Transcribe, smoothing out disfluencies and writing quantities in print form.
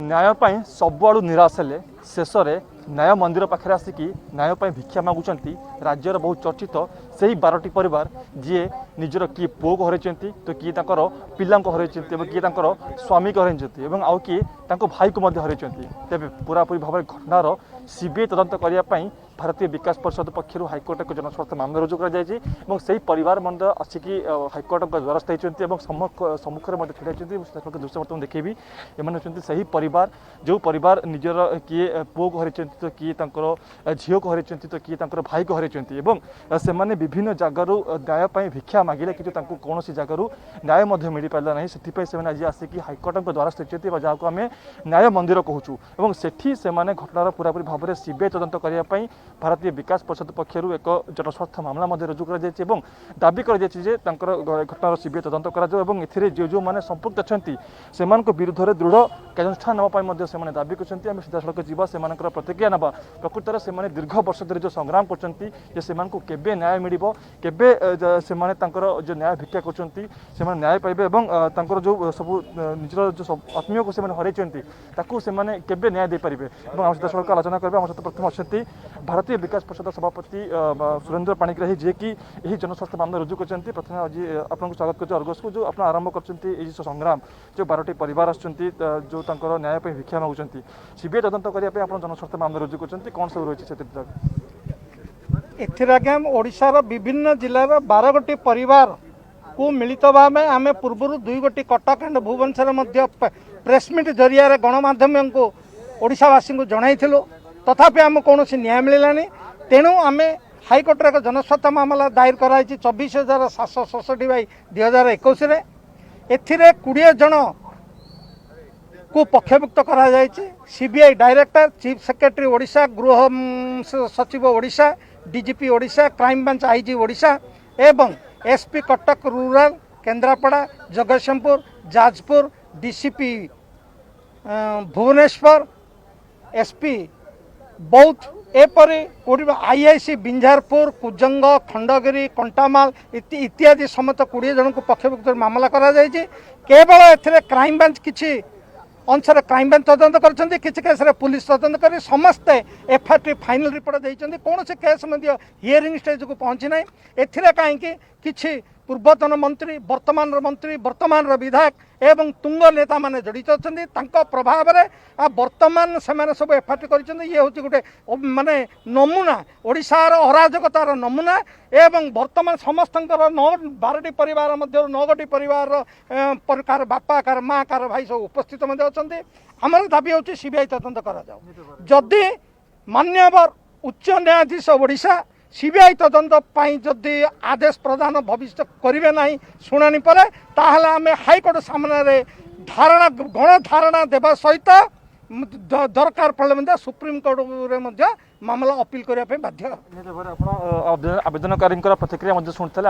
न्याय सबुआड़ निराश हेले शेष में न्याय मंदिर पाखे आसिक न्याय भिक्षा मागुंट राज्यर बहुत चर्चित से ही 12टी परिवार जी निजर किए पुओ को हर तो किए पिला हर किए स्वामी को हर आउ किए भाई को हर तेज पूरापूरी भाव घटनार सीबीआई तदंत करने भारतीय विकास परिषद पक्षर हाइकोर्ट एक जनस्वार्थ मामला रुजु कर परिवार मंद आसिक हाइकोर्ट द्वारस्थ होती सम्मुखें छिड़ा दृश्य बर्तमान देखेबी एम परिवार जो परिवार निजर किए पुओ को हर तो किए झील को हर तो किए भाई को हर से विभिन्न जगार न्याय भिक्षा मागिले कि कौन जगार न्याय मिल पारा ना से आज आसिक हाइकोर्ट द्वारस्थ होती जहाँ को आम न्याय मंदिर कहूँ से घटनार पूरापूरी भाव में सीबीआई तदंत करने भारतीय विकास परिषद पक्षर एक जनस्वार्थ मामला रुजु कर दाबी कर घटनार सीबीआई तदंत कर जो जो मैंने संपुक्त अच्छा से विरुद्ध में दृढ़ कार्यानुष्ठान नापी से दाबी कर सीधा सड़क जीवा से प्रतिक्रिया ना प्रकृत में से दीर्घ वर्ष धरी जो संग्राम कर न्याय मिल केबे से जो न्याय भिक्षा कर न्याय पाइबे जो सब निजर जो आत्मीय को हर केबे न्याय दे पारे आम सीधा सड़क आलोचना करेंगे आम सहित प्रथम अच्छा भारतीय विकास परिषद सभापति सुरेंद्र पाणिग्राही जी की यही जनस्वार्थ मामला रुजु कर प्रथम आज आपको स्वागत कर अर्गस को जो आप आरंभ कर संग्राम जो 12टी परिवार आसुँच जो न्याय भिक्षा मागुंट सीबीआई तदंत करने आप जनस्वार्थ मामला रुजु कर कौन सब रही ओडिशार विभिन्न जिलार 12 गोटी परिवार को मिलित भाव आम पूर्व 2 गोटी कटक एंड भुवनेश्वर प्रेसमिट जरिया गणमाध्यम को ओडिशावासी को जनइलु तथापि आम कौन न्याय मिलानी तेणु आम हाइकोर्ट एक जनस्वार्थ मामला दायर कराई 24,767/2021 एथिरे 20 जन को पक्षभुक्त करा जायछि। CBI director chief secretary Odisha गृह सचिव Odisha DGP Odisha crime branch IG Odisha एवं SP Cuttack rural Kendrapara Jagatsinghpur Jajpur DCP Bhubaneswar SP Boudh एपरी आईआईसी बिंझारपुर कुजंग खंडगिरी कंटामाल इत्यादि समेत 20 जन को पक्षभुक्त मामला करा जायछि। केवल एथिरे क्राइम ब्रांच किछि अंशर क्राइम ब्रांच तदंत करछन्ति किछि केस रे पुलिस तदंत करी समस्ते एफआईआर फाइनल रिपोर्ट दैछन्ति कौन से केस मध्य हियरिंग स्टेज को पहुंची नाही एथिरे काहेकि किछि पूर्वतन मंत्री वर्तमान विधायक एवं तुंग नेता माने जड़ित अच्छा प्रभाव में वर्तमान से सब एफआईआर कर ये हूँ गोटे माने नमूना ओडिशार अराजकतार नमूना एवं वर्तमान समस्त 12टी परिवार मध्य 9 गोटी परिवार कार बापा कार माँ कार भाई सब उपस्थित अच्छा आमर दाबी हूँ सीबीआई तदंत करी मान्यवर उच्च न्यायाधीश ओडिशा सीबीआई तदंत जदि आदेश प्रदान भविष्य करेंगे ना शुणानी पर ताहले आम हाइकोर्ट सामने धारणा गणधारणा देवा सहित दरकार पड़े सुप्रीम कोर्ट मामला अपील करने बाध्य। आवेदनकारी प्रतिक्रिया शुणुते